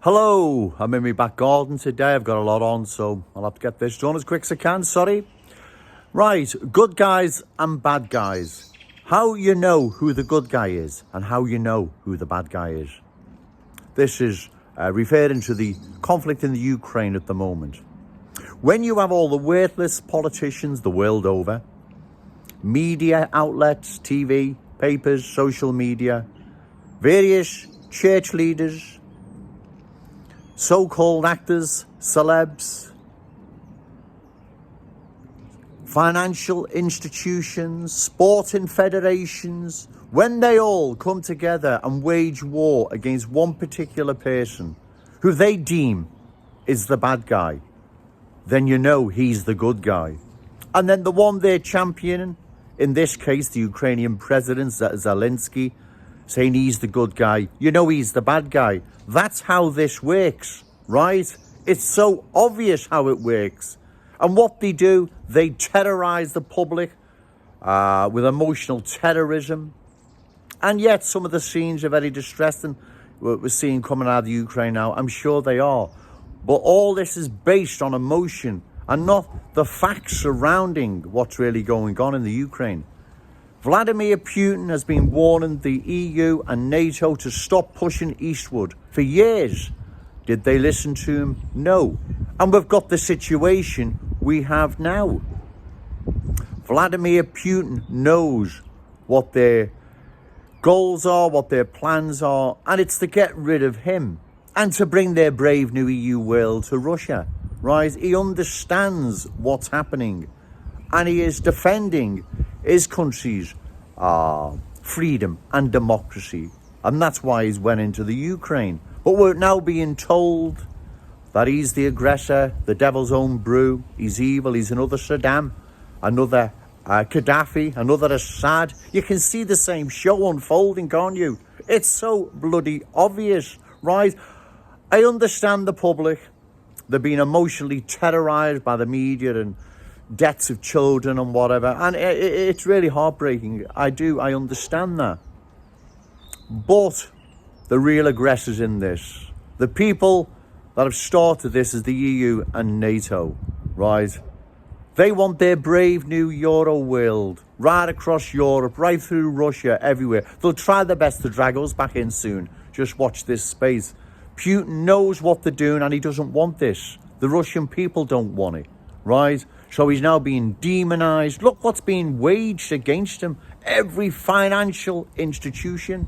Hello, I'm in my back garden today. I've got a lot on, so I'll have to get this done as quick as I can. Sorry. Right, good guys and bad guys. How you know who the good guy is and how you know who the bad guy is. This is referring to the conflict in the Ukraine at the moment. When you have all the worthless politicians the world over, media outlets, TV, papers, social media, various church leaders, so-called actors, celebs, financial institutions, sporting federations, when they all come together and wage war against one particular person who they deem is the bad guy, then you know he's the good guy. And then the one they're championing, in this case the Ukrainian president Zelensky, saying he's the good guy, you know he's the bad guy. That's how this works, right? It's so obvious how it works. And what they do, they terrorize the public with emotional terrorism. And yet some of the scenes are very distressing. We're seeing coming out of the Ukraine now. I'm sure they are. But all this is based on emotion and not the facts surrounding what's really going on in the Ukraine. Vladimir Putin has been warning the EU and NATO to stop pushing eastward for years. Did they listen to him? No. And we've got the situation we have now. Vladimir Putin knows what their goals are, what their plans are, and it's to get rid of him and to bring their brave new EU world to Russia, right? He understands what's happening and he is defending his country's freedom and democracy. And that's why he's went into the Ukraine. But we're now being told that he's the aggressor, the devil's own brew. He's evil. He's another Saddam, another Gaddafi, another Assad. You can see the same show unfolding, can't you? It's so bloody obvious, right? I understand the public. They're being emotionally terrorized by the media and deaths of children and whatever. And it's really heartbreaking. I understand that. But the real aggressors in this, the people that have started this, is the EU and NATO, right? They want their brave new Euro world right across Europe, right through Russia, everywhere. They'll try their best to drag us back in soon. Just watch this space. Putin knows what they're doing and he doesn't want this. The Russian people don't want it, right? So he's now being demonized. Look what's being waged against him. Every financial institution.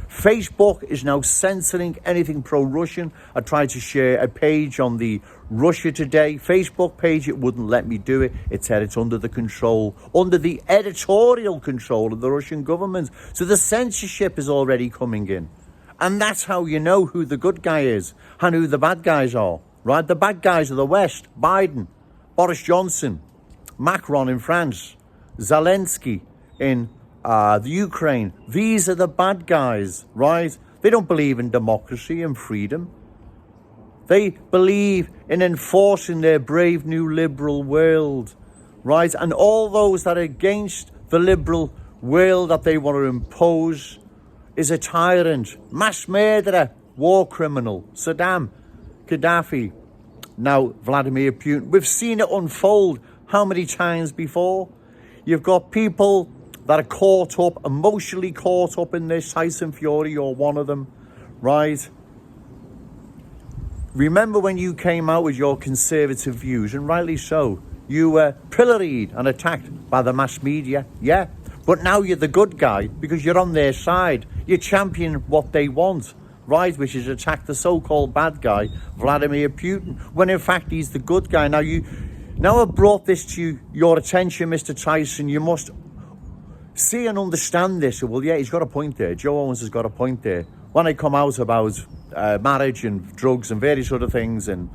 Facebook is now censoring anything pro-Russian. I tried to share a page on the Russia Today Facebook page. It wouldn't let me do it. It said it's under the editorial control of the Russian government. So the censorship is already coming in. And that's how you know who the good guy is and who the bad guys are, right? The bad guys are the West. Biden, Boris Johnson, Macron in France, Zelensky in the Ukraine. These are the bad guys, right? They don't believe in democracy and freedom. They believe in enforcing their brave new liberal world, right? And all those that are against the liberal world that they want to impose is a tyrant, mass murderer, war criminal, Saddam, Gaddafi, now Vladimir Putin. We've seen it unfold how many times before? You've got people that are caught up, emotionally caught up in this. Tyson Fury, you're one of them, right? Remember when you came out with your conservative views, and rightly so, you were pilloried and attacked by the mass media, yeah? But now you're the good guy because you're on their side. You champion what they want, right? Which is attack the so-called bad guy, Vladimir Putin, when in fact he's the good guy. Now I've brought this to your attention, Mr. Tyson. You must see and understand this. Well, yeah, he's got a point there. Joe Owens has got a point there. When I come out about marriage and drugs and various other things and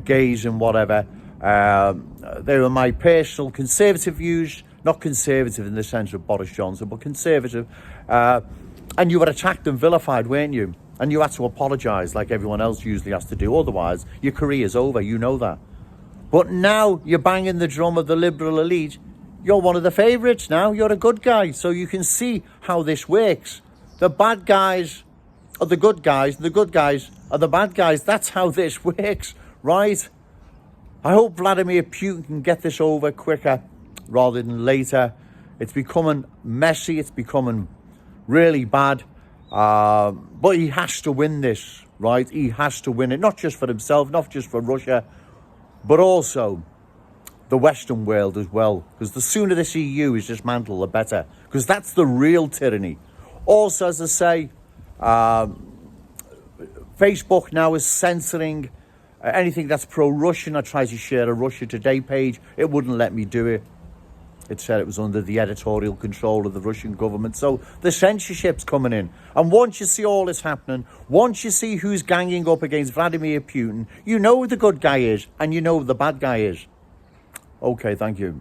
gays and whatever, they were my personal conservative views. Not conservative in the sense of Boris Johnson, but conservative. And you were attacked and vilified, weren't you? And you had to apologise like everyone else usually has to do. Otherwise, your career's over. You know that. But now you're banging the drum of the liberal elite. You're one of the favourites now. You're a good guy. So you can see how this works. The bad guys are the good guys, and the good guys are the bad guys. That's how this works, right? I hope Vladimir Putin can get this over quicker rather than later. It's becoming messy. It's becoming really bad. But he has to win this, right? He has to win it, not just for himself, not just for Russia, but also the Western world as well. Because the sooner this EU is dismantled, the better. Because that's the real tyranny. Also, as I say, Facebook now is censoring anything that's pro-Russian. I tried to share a Russia Today page. It wouldn't let me do it. It said it was under the editorial control of the Russian government. So the censorship's coming in. And once you see all this happening, once you see who's ganging up against Vladimir Putin, you know who the good guy is and you know who the bad guy is. Okay, thank you.